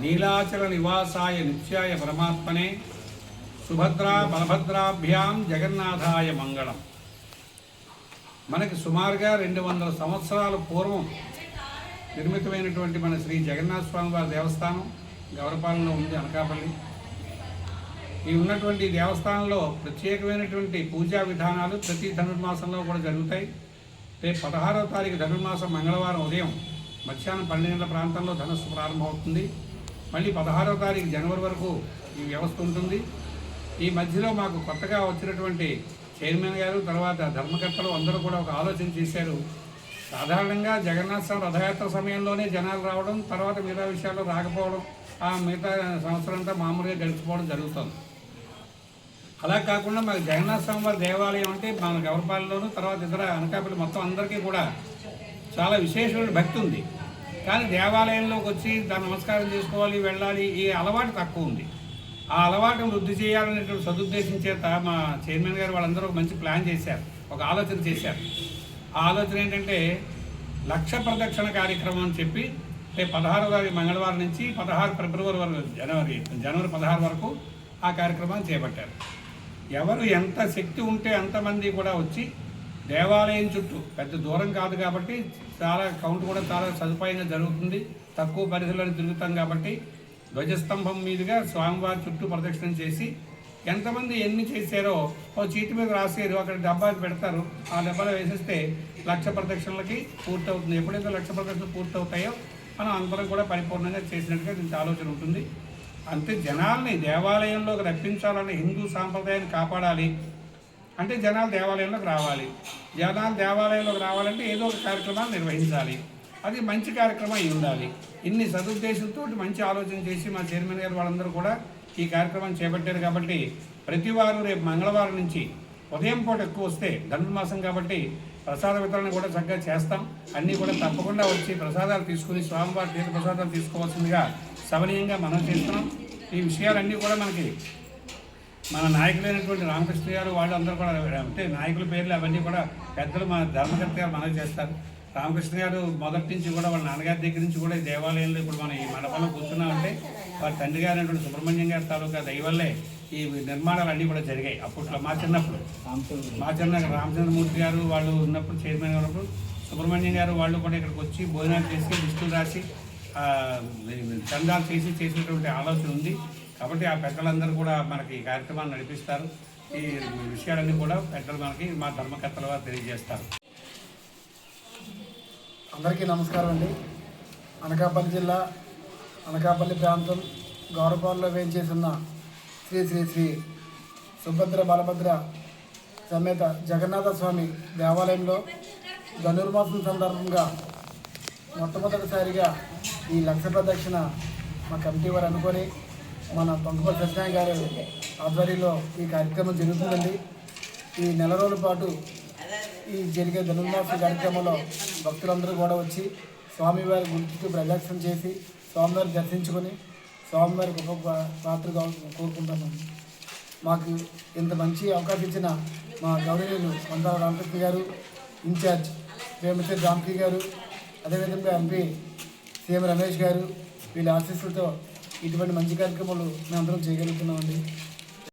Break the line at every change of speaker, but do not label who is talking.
నీలాచల నివాసాయ నిత్యాయ పరమాత్మనే సుభద్రా బలభద్రాభ్యాం జగన్నాథాయ మంగళం. మనకి సుమారుగా 200 సంవత్సరాల పూర్వం నిర్మితమైనటువంటి మన శ్రీ జగన్నాథ స్వామి వారి దేవస్థానం గౌరపాలెంలో ఉంది, అనకాపల్లి. ఈ ఉన్నటువంటి దేవస్థానంలో ప్రత్యేకమైనటువంటి పూజా విధానాలు ప్రతి ధనుర్మాసంలో కూడా జరుగుతాయి. రేపు 16వ తారీఖు ధనుర్మాసం మంగళవారం ఉదయం మధ్యాహ్నం 12 గంటల ప్రాంతంలో ధనుస్సు ప్రారంభమవుతుంది. మళ్ళీ 16వ తారీఖు జనవరి వరకు ఈ వ్యవస్థ ఉంటుంది. ఈ మధ్యలో మాకు కొత్తగా వచ్చినటువంటి చైర్మన్ గారు, తర్వాత ధర్మకర్తలు అందరూ కూడా ఒక ఆలోచన చేశారు. సాధారణంగా జగన్నాథ స్వామి రథయాత్ర సమయంలోనే జనాలు రావడం, తర్వాత మిగతా విషయాల్లో రాకపోవడం, ఆ మిగతా సంవత్సరం అంతా మామూలుగా గడిచిపోవడం జరుగుతుంది. అలా కాకుండా మాకు జగన్నాథ స్వామి వారి దేవాలయం అంటే మన గౌరపాలెంలోనూ తర్వాత ఇతర అనకాపల్లి మొత్తం అందరికీ కూడా చాలా విశేషమైన భక్తి ఉంది. కానీ దేవాలయంలోకి వచ్చి దాన్ని నమస్కారం చేసుకోవాలి, వెళ్ళాలి, ఈ అలవాటు తక్కువ ఉంది. ఆ అలవాటును వృద్ధి చేయాలనేటువంటి సదుద్దేశం చేత మా చైర్మన్ గారు వాళ్ళందరూ ఒక మంచి ప్లాన్ చేశారు, ఒక ఆలోచన చేశారు. ఆ ఆలోచన ఏంటంటే 1,00,000 ప్రదక్షిణ కార్యక్రమం అని చెప్పి 16వ తారీఖు మంగళవారం నుంచి 16 ఫిబ్రవరి వరకు జనవరి 16 వరకు ఆ కార్యక్రమాన్ని చేపట్టారు. ఎవరు ఎంత శక్తి ఉంటే అంతమంది కూడా వచ్చి దేవాలయం చుట్టూ, పెద్ద దూరం కాదు కాబట్టి చాలా కౌంట్ కూడా చాలా సదుపాయంగా జరుగుతుంది. తక్కువ పరిధిలో తిరుగుతాం కాబట్టి ధ్వజస్తంభం మీదుగా స్వామివారి చుట్టూ ప్రదక్షిణ చేసి ఎంతమంది ఎన్ని చేశారో ఓ చీటి మీద రాసేరు, అక్కడ డబ్బా పెడతారు, ఆ డబ్బాలో వేసేస్తే 1,00,000 ప్రదక్షిణలకి పూర్తవుతుంది. ఎప్పుడైతే 1,00,000 ప్రదక్షిణలు పూర్తవుతాయో మనం అందరం కూడా పరిపూర్ణంగా చేసినట్టుగా దీనికి ఆలోచన ఉంటుంది. అంతే, జనాల్ని దేవాలయంలోకి రప్పించాలని హిందూ సాంప్రదాయాన్ని కాపాడాలి అంటే జనాలు దేవాలయంలోకి రావాలి. జనాలు దేవాలయంలోకి రావాలంటే ఏదో ఒక కార్యక్రమాలు నిర్వహించాలి. అది మంచి కార్యక్రమం అయి ఉండాలి. ఇన్ని సదుద్దేశంతో మంచి ఆలోచన చేసి మా చైర్మన్ గారు వాళ్ళందరూ కూడా ఈ కార్యక్రమాన్ని చేపట్టారు. కాబట్టి ప్రతి వారం రేపు మంగళవారం నుంచి ఉదయం పూట ఎక్కువ వస్తే ధనుర్మాసం కాబట్టి ప్రసాద వితరణ కూడా చక్కగా చేస్తాం. అన్నీ కూడా తప్పకుండా వచ్చి ప్రసాదాలు తీసుకుని స్వామివారి తీర్థ ప్రసాదాలు తీసుకోవాల్సిందిగా సవనీయంగా మనం చేస్తున్నాం. ఈ విషయాలన్నీ కూడా మనకి మన నాయకులైనటువంటి రామకృష్ణ గారు వాళ్ళందరూ కూడా, అంటే నాయకుల పేర్లు అవన్నీ కూడా పెద్దలు మన ధర్మకర్త గారు మనవి చేస్తారు. రామకృష్ణ గారు మొదటి నుంచి కూడా వాళ్ళ నాన్నగారి దగ్గర నుంచి కూడా ఈ దేవాలయంలో ఇప్పుడు మనం ఈ మండపంలో కూర్చున్నామంటే వారి తండ్రి గారు అయినటువంటి సుబ్రహ్మణ్యం గారి తాలూకా దయవల్లే ఈ నిర్మాణాలు అన్నీ కూడా జరిగాయి. అప్పట్లో మా చిన్నప్పుడు రామచంద్రమూర్తి గారు వాళ్ళు ఉన్నప్పుడు, చైర్మన్ గారు ఉన్నప్పుడు సుబ్రహ్మణ్యం గారు వాళ్ళు కూడా ఇక్కడికి వచ్చి భోజనాలు చేసి లిస్టులు రాసి చందాలు చేసినటువంటి ఆలోచన ఉంది. కాబట్టి ఆ పెద్దలందరూ కూడా మనకి ఈ కార్యక్రమాన్ని నడిపిస్తారు. ఈ విషయాలన్నీ కూడా పెద్దలు మనకి మా ధర్మకర్తల వారు తెలియజేస్తారు.
అందరికీ నమస్కారం అండి. అనకాపల్లి జిల్లా అనకాపల్లి ప్రాంతం గౌరపాలెంలో వేయించేసిన శ్రీ శ్రీ శ్రీ సుభద్ర బలభద్ర సమేత జగన్నాథ స్వామి దేవాలయంలో ధనుర్మాసం సందర్భంగా మొట్టమొదటిసారిగా ఈ 1,00,000 ప్రదక్షిణ మా కమిటీ వారు అనుకొని మన పొంగపల్లి సత్యనారాయణ గారు ఆధ్వర్యంలో ఈ కార్యక్రమం జరుగుతుందండి. ఈ నెల రోజుల పాటు ఈ జరిగే ధనుర్మాస కార్యక్రమంలో భక్తులందరూ కూడా వచ్చి స్వామివారి గుడికి ప్రదక్షిణ చేసి స్వామివారి దర్శించుకొని స్వామివారి గొప్ప పాత్ర కోరుకుంటాము. మాకు ఇంత మంచి అవకాశం ఇచ్చిన మా గౌరవనీయులు మందాల రామకృష్ణ గారు, ఇన్ఛార్జ్ వేమశ్రీ రామ్కి గారు, అదేవిధంగా ఎంపీ సీఎం రమేష్ గారు, వీళ్ళ ఆశీస్సులతో ఇటువంటి మంచి కార్యక్రమాలు మేమందరం చేయగలుగుతున్నామండి.